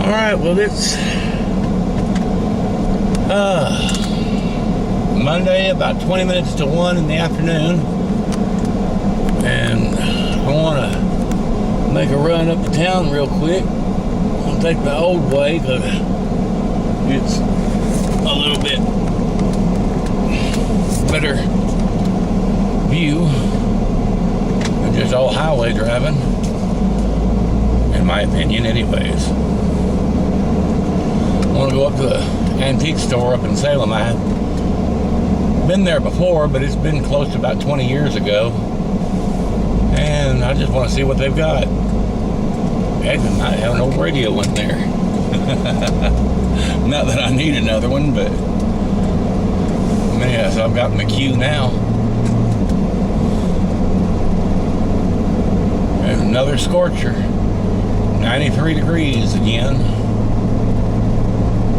Alright, well it's Monday, about 20 minutes to 1 in the afternoon, and I want to make a run up to town real quick. I'm going to take the old way because it's a little bit better view than just all highway driving, in my opinion anyways. I want to go up to the antique store up in Salem. I have been there before, but it's been close to about 20 years ago, and I just want to see what they've got. Heck, I might have an old radio in there. Not that I need another one, but I mean, yes, I've got in the queue now. And another scorcher, 93 degrees again.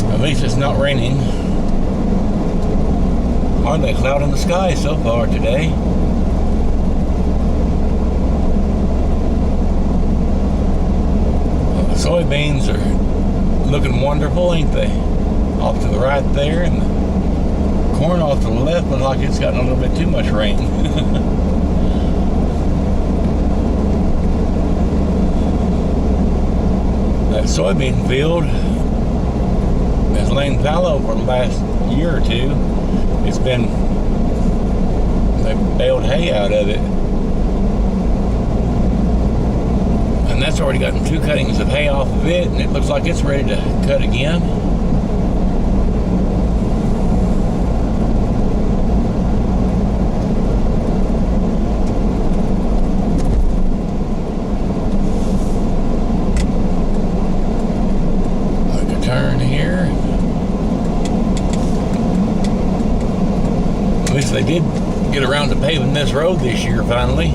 At least it's not raining. Hardly a cloud in the sky so far today. Well, the soybeans are looking wonderful, ain't they? Off to the right there, and the corn off to the left looks like it's gotten a little bit too much rain. That soybean field has lain fallow for the last year or two. It's been, they baled hay out of it, and that's already gotten 2 cuttings of hay off of it, and it looks like it's ready to cut again. Make a turn here. At least they did get around to paving this road this year finally.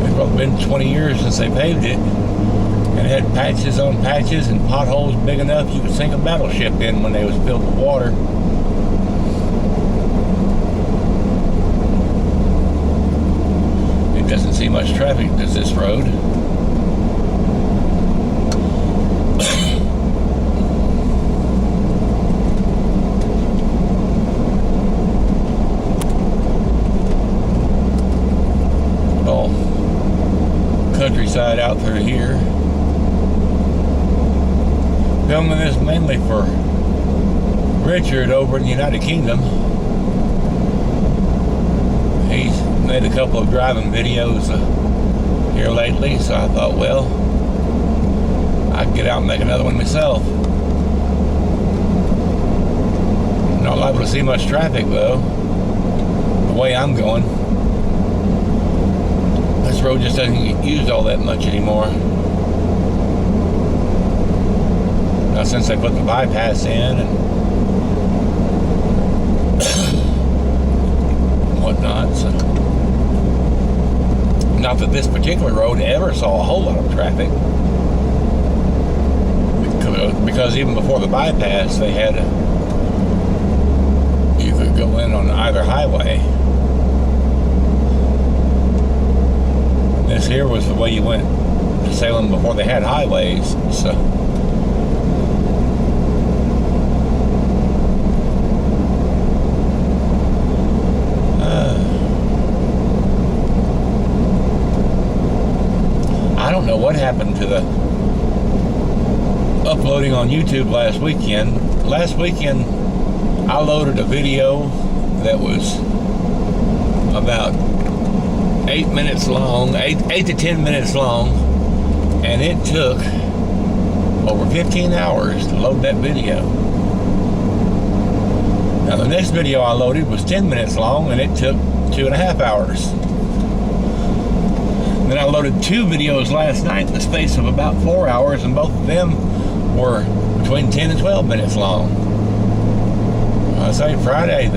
It's probably been 20 years since they paved it, and it had patches on patches and potholes big enough you could sink a battleship in when they was filled with water. It doesn't see much traffic, does this road? Countryside out through here. Filming this mainly for Richard over in the United Kingdom. He's made a couple of driving videos here lately, so I thought, well, I could get out and make another one myself. Not liable to see much traffic though, the way I'm going. This road just doesn't get used all that much anymore. Now since they put the bypass in and whatnot, so not that this particular road ever saw a whole lot of traffic, because even before the bypass they had you could go in on either highway. This here was the way you went to Salem before they had highways, so. I don't know what happened to the uploading on YouTube last weekend. Last weekend, I loaded a video that was about 8 minutes long, 8 to 10 minutes long, and it took over 15 hours to load that video. Now the next video I loaded was 10 minutes long, and it took 2.5 hours. Then I loaded 2 videos last night in the space of about 4 hours, and both of them were between 10 and 12 minutes long. I say Friday,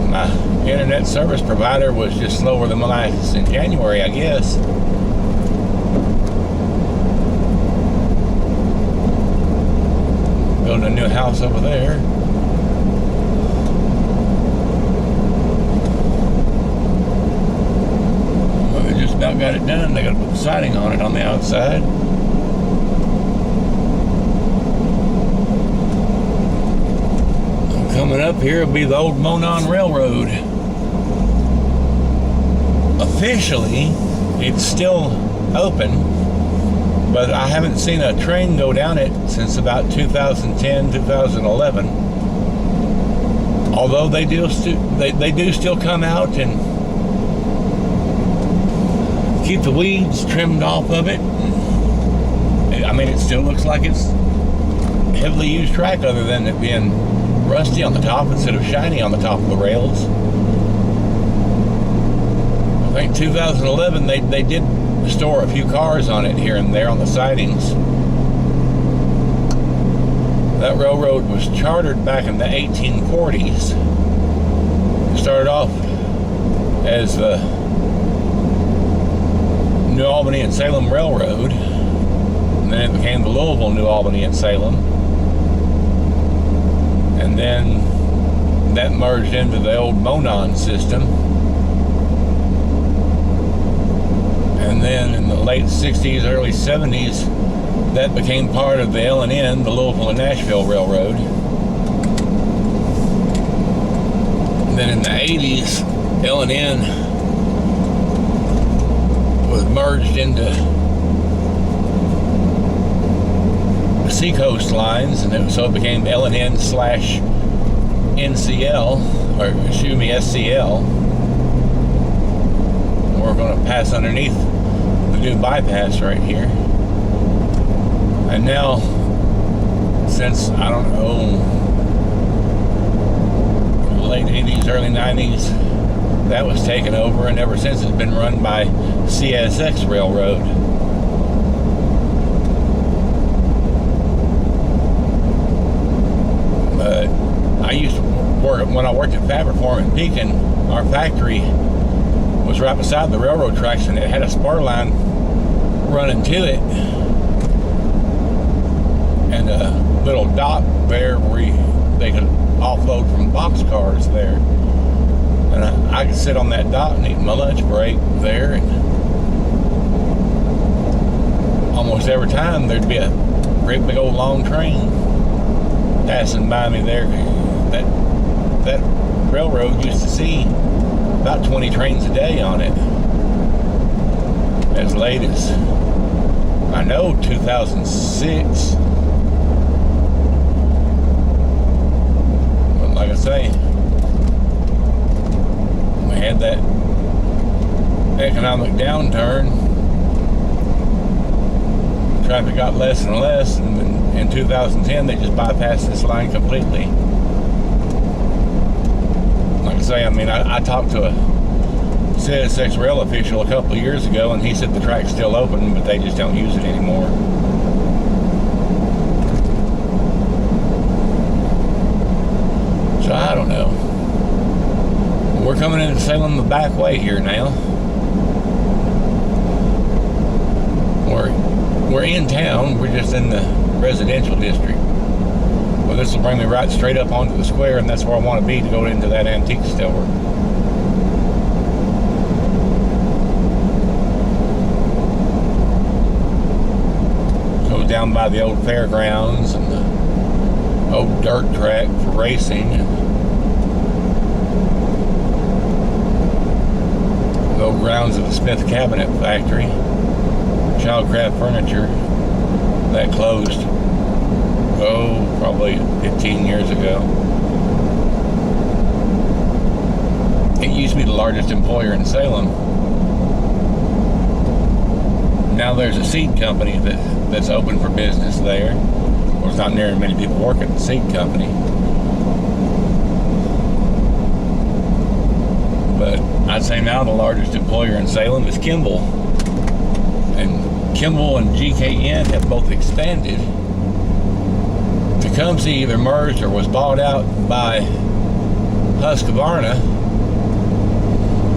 my internet service provider was just slower than molasses in January, I guess. Building a new house over there. Well, they just about got it done. They got to put siding on it on the outside. Coming up here will be the old Monon Railroad. Officially, it's still open, but I haven't seen a train go down it since about 2010, 2011. Although they do still come out and keep the weeds trimmed off of it. I mean, it still looks like it's heavily used track, other than it being rusty on the top instead of shiny on the top of the rails. I think 2011 they did store a few cars on it here and there on the sidings. That railroad was chartered back in the 1840s. It started off as the New Albany and Salem Railroad, and then it became the Louisville, New Albany and Salem, and then that merged into the old Monon system. And then in the late 60s, early 70s, that became part of the L&N, the Louisville and Nashville Railroad. And then in the 80s, L&N was merged into the Seacoast lines, and so it became L&N/NCL, or excuse me, SCL. We're going to pass underneath the new bypass right here. And now, since, I don't know, late 80s, early 90s, that was taken over, and ever since it's been run by CSX Railroad. But I used to work, when I worked at Fabriform in Pekin, our factory was right beside the railroad tracks, and it had a spar line running to it, and a little dock there where they could offload from boxcars there. And I could sit on that dock and eat my lunch break there, and almost every time there'd be a great big old long train passing by me there. That railroad used to see about 20 trains a day on it. As late as, I know, 2006. But like I say, we had that economic downturn. Traffic got less and less, and in 2010 they just bypassed this line completely. Like I say, I mean, I talked to a CSX rail official a couple of years ago, and he said the track's still open, but they just don't use it anymore. So I don't know. We're coming into Salem the back way here now. We're in town, we're just in the residential district. Well, this will bring me right straight up onto the square, and that's where I want to be to go into that antique store. Go down by the old fairgrounds and the old dirt track for racing. The old grounds of the Smith Cabinet Factory. Childcraft Furniture. That closed, probably 15 years ago. It used to be the largest employer in Salem. Now there's a seed company that's open for business there. There's not near many people work at the seed company. But I'd say now the largest employer in Salem is Kimball. And Kimball and GKN have both expanded. Tecumseh either merged or was bought out by Husqvarna.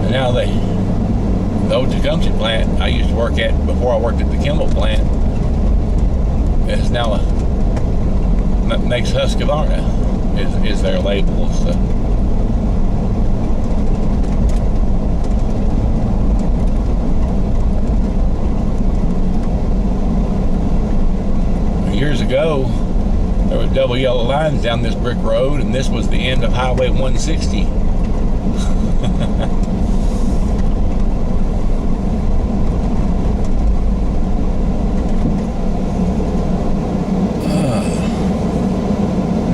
And now the old Tecumseh plant I used to work at before I worked at the Kimball plant is now makes Husqvarna is their label. So. years ago, there were double yellow lines down this brick road, and this was the end of Highway 160.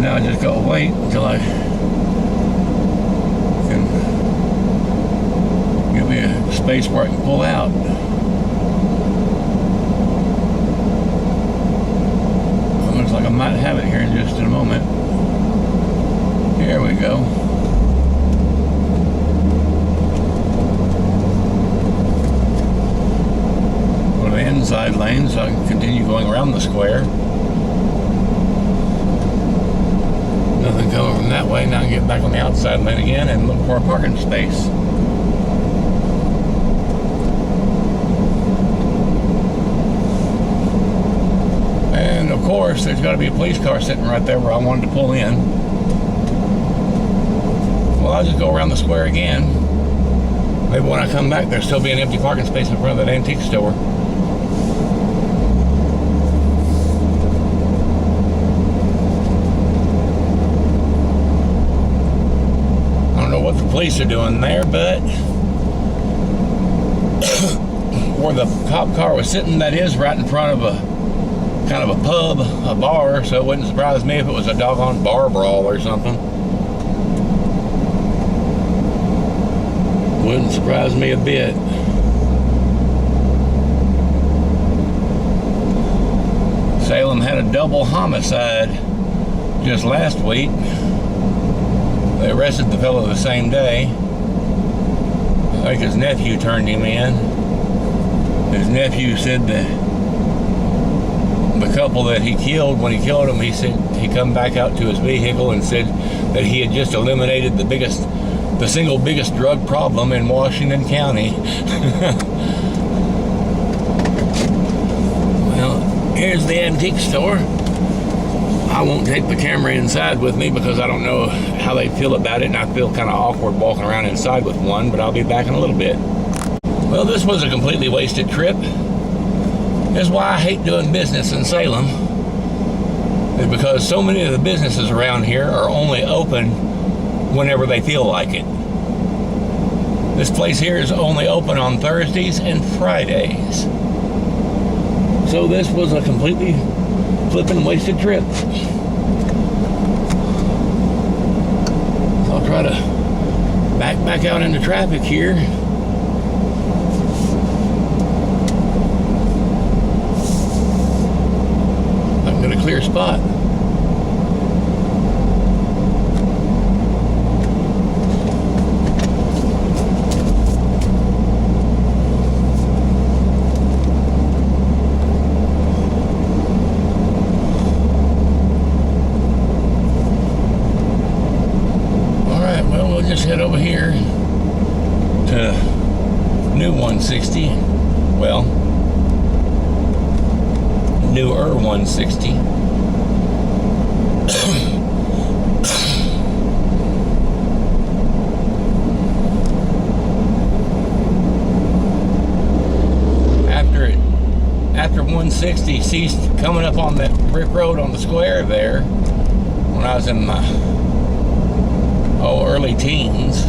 Now I just gotta wait until I can give me a space where I can pull out. It looks like I might have it here in just a moment. Here we go. Go to the inside lane so I can continue going around the square. Nothing coming from that way. Now I can get back on the outside lane again and look for a parking space. And of course, there's got to be a police car sitting right there where I wanted to pull in. Well, I'll just go around the square again. Maybe when I come back, there'll still be an empty parking space in front of that antique store. What the police are doing there, but where the cop car was sitting, that is right in front of a kind of a pub, a bar, so it wouldn't surprise me if it was a doggone bar brawl or something. Wouldn't surprise me a bit. Salem had a double homicide just last week. They arrested the fellow the same day. I think his nephew turned him in. His nephew said that the couple that he killed, when he killed him, he said he come back out to his vehicle and said that he had just eliminated the single biggest drug problem in Washington County. Well, here's the antique store. I won't take the camera inside with me because I don't know how they feel about it, and I feel kind of awkward walking around inside with one, but I'll be back in a little bit. Well, this was a completely wasted trip. That's why I hate doing business in Salem, is because so many of the businesses around here are only open whenever they feel like it. This place here is only open on Thursdays and Fridays. So this was a completely flipping wasted trip. I'll try to back out into traffic here. I can get a clear spot. Just head over here to new 160. Well, newer 160. After 160 ceased coming up on that brick road on the square there, when I was in my early teens,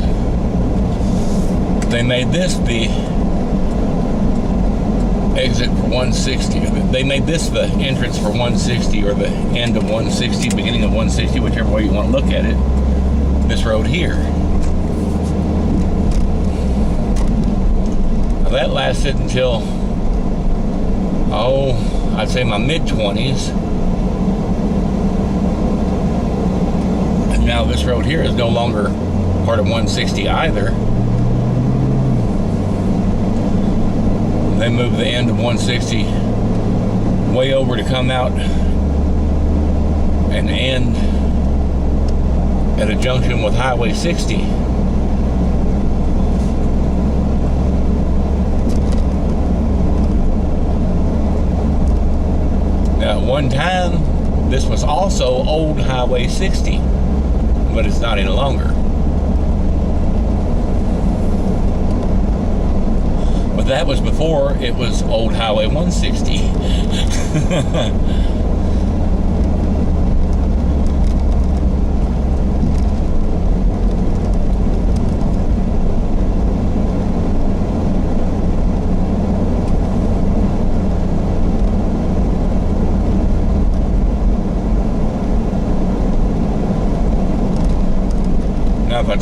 they made this the exit for 160. They made this the entrance for 160, or the end of 160, beginning of 160, whichever way you want to look at it. This road here. Now that lasted until, I'd say my mid-20s. Now this road here is no longer part of 160 either. They moved the end of 160 way over to come out and end at a junction with Highway 60. Now at one time, this was also old Highway 60. But it's not any longer. But that was before it was old Highway 160.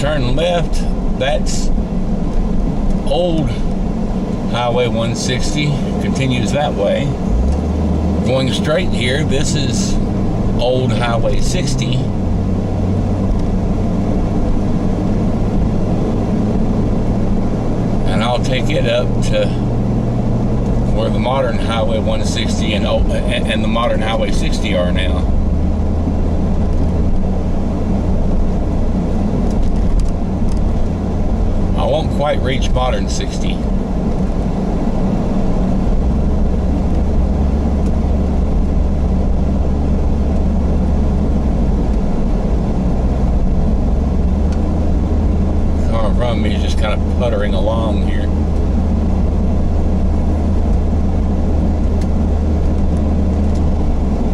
turn left, that's old Highway 160, continues that way. Going straight here, this is old Highway 60. And I'll take it up to where the modern Highway 160 and the modern Highway 60 are now. I won't quite reach modern 60. Car in front of me is just kind of puttering along here.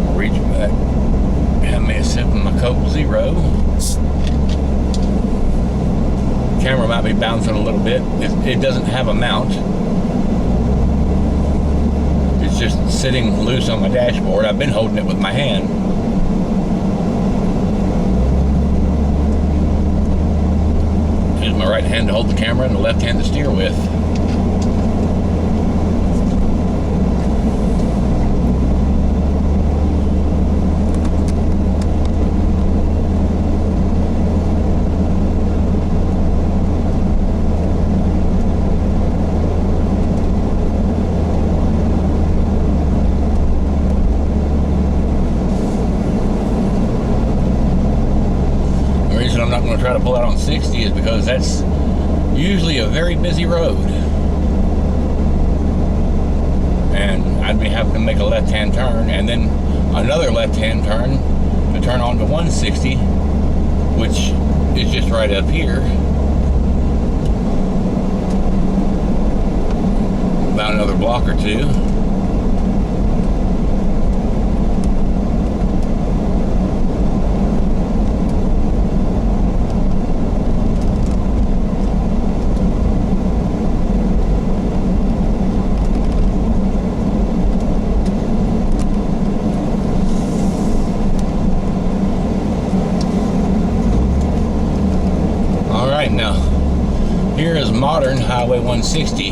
I'll reach back. Have me a sip of my Coke Zero. Camera might be bouncing a little bit. It doesn't have a mount. It's just sitting loose on my dashboard. I've been holding it with my hand. Use my right hand to hold the camera and the left hand to steer with. I'm not going to try to pull out on 60 is because that's usually a very busy road, and I'd be having to make a left-hand turn and then another left-hand turn to turn onto 160, which is just right up here, about another block or two. Now, here is modern Highway 160.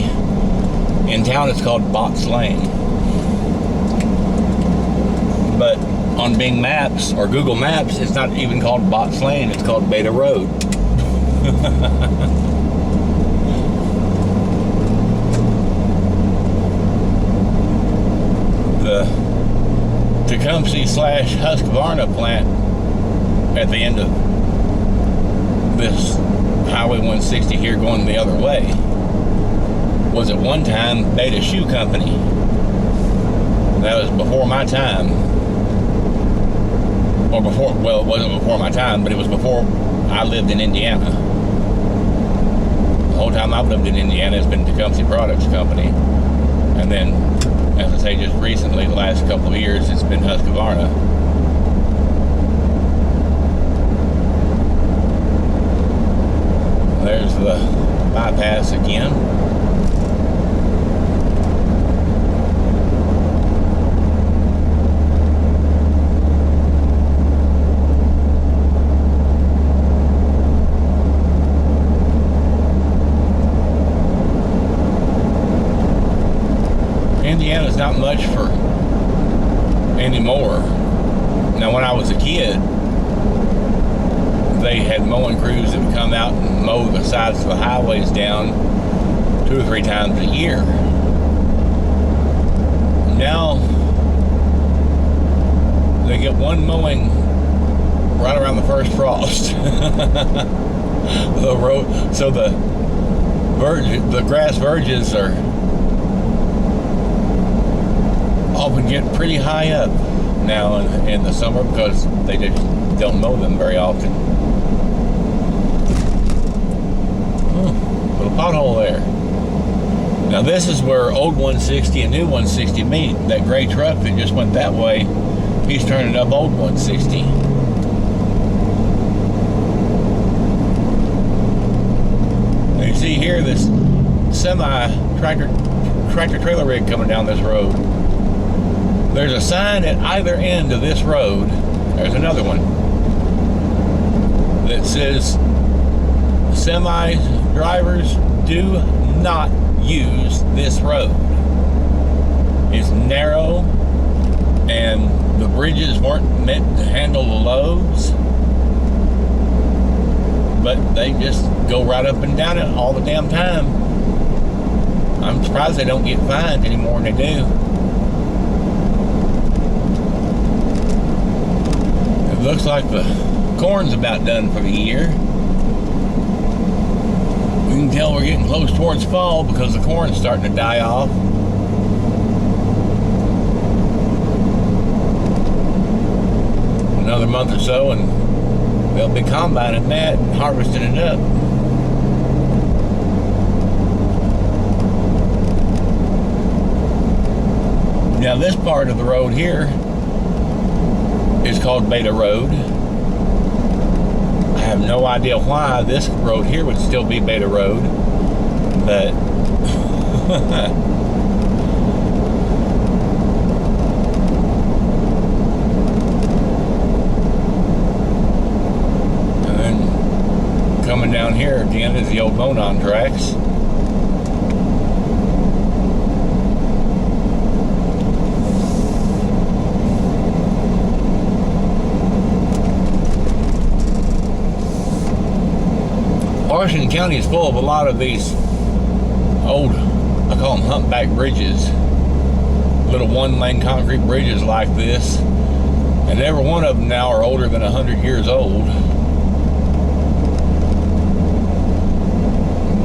In town, it's called Box Lane. But on Bing Maps or Google Maps, it's not even called Box Lane. It's called Beta Road. The Tecumseh/Husqvarna plant at the end of this Highway 160 here going the other way was at one time Beta Shoe Company. That was before my time. Or before, well, it wasn't before my time, but it was before I lived in Indiana. The whole time I've lived in Indiana, it's been Tecumseh Products Company. And then, as I say, just recently, the last couple of years, it's been Husqvarna. There's the bypass again. Indiana's not much for anymore. Now, when I was a kid, they had mowing crews that would come out and mow the sides of the highways down 2 or 3 times a year. Now they get one mowing right around the first frost. The road, so the grass verges are often get pretty high up now in the summer because they just don't mow them very often. Little pothole there. Now this is where old 160 and new 160 meet. That gray truck that just went that way, he's turning up old 160. Now you see here this tractor trailer rig coming down this road. There's a sign at either end of this road. There's another one that says semi drivers, do not use this road. It's narrow, and the bridges weren't meant to handle the loads, but they just go right up and down it all the damn time. I'm surprised they don't get fined any more than they do. It looks like the corn's about done for the year. We can tell we're getting close towards fall because the corn's starting to die off. Another month or so and they'll be combining that and harvesting it up. Now this part of the road here is called Beta Road. I have no idea why this road here would still be Beta Road, but and then coming down here again is the old Monon tracks. Washington County is full of a lot of these old, I call them humpback bridges, little one-lane concrete bridges like this, and every one of them now are older than 100 years old.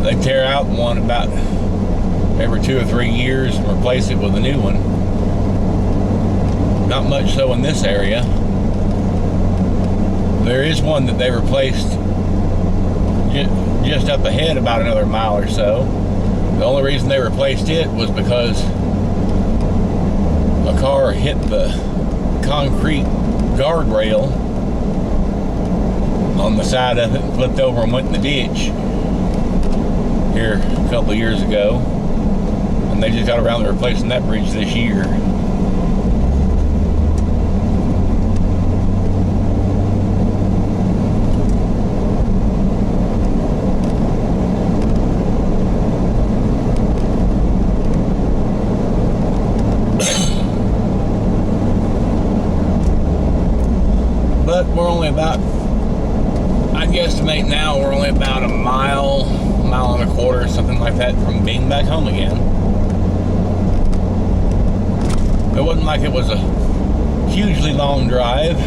They tear out one about every 2 or 3 years and replace it with a new one. Not much so in this area. There is one that they replaced just up ahead about another mile or so. The only reason they replaced it was because a car hit the concrete guardrail on the side of it and flipped over and went in the ditch here a couple of years ago, and they just got around to replacing that bridge this year. But we're only about, I guesstimate now, we're only about a mile and a quarter, something like that, from being back home again. It wasn't like it was a hugely long drive,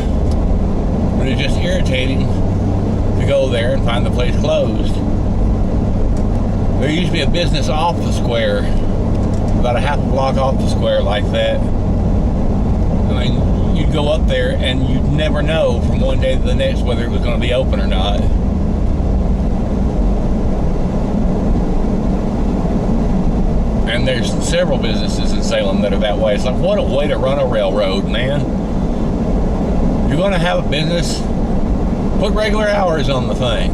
but it's just irritating to go there and find the place closed. There used to be a business off the square, about a half a block off the square like that. I mean, you'd go up there and you'd never know from one day to the next whether it was going to be open or not. And there's several businesses in Salem that are that way. It's like, what a way to run a railroad, man. You're going to have a business, put regular hours on the thing.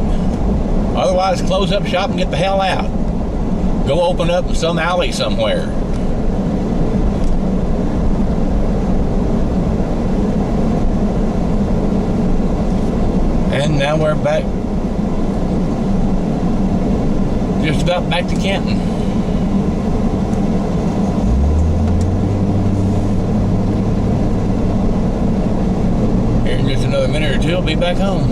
Otherwise, close up shop and get the hell out. Go open up in some alley somewhere. And now we're back, just about back to Canton. Here in just another minute or two, I'll be back home.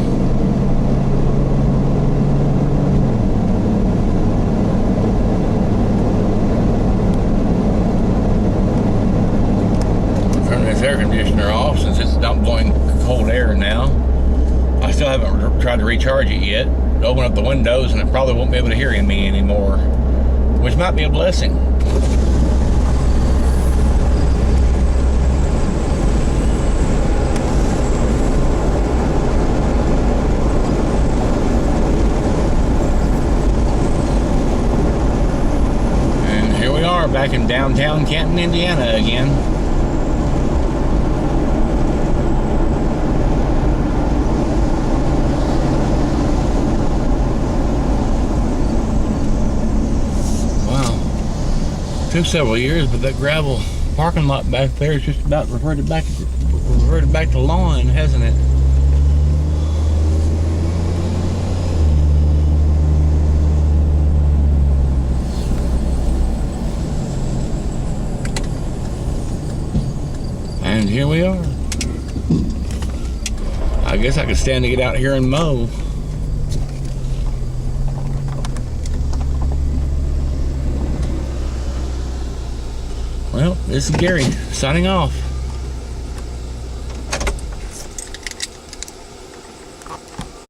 Turn this air conditioner off since it's not blowing cold air now. I still haven't tried to recharge it yet. Open up the windows and it probably won't be able to hear me anymore, which might be a blessing. And here we are back in downtown Canton, Indiana again. Took several years, but that gravel parking lot back there is just about reverted back to lawn, hasn't it? here we are. I guess I could stand to get out here and mow. Well, this is Gary signing off.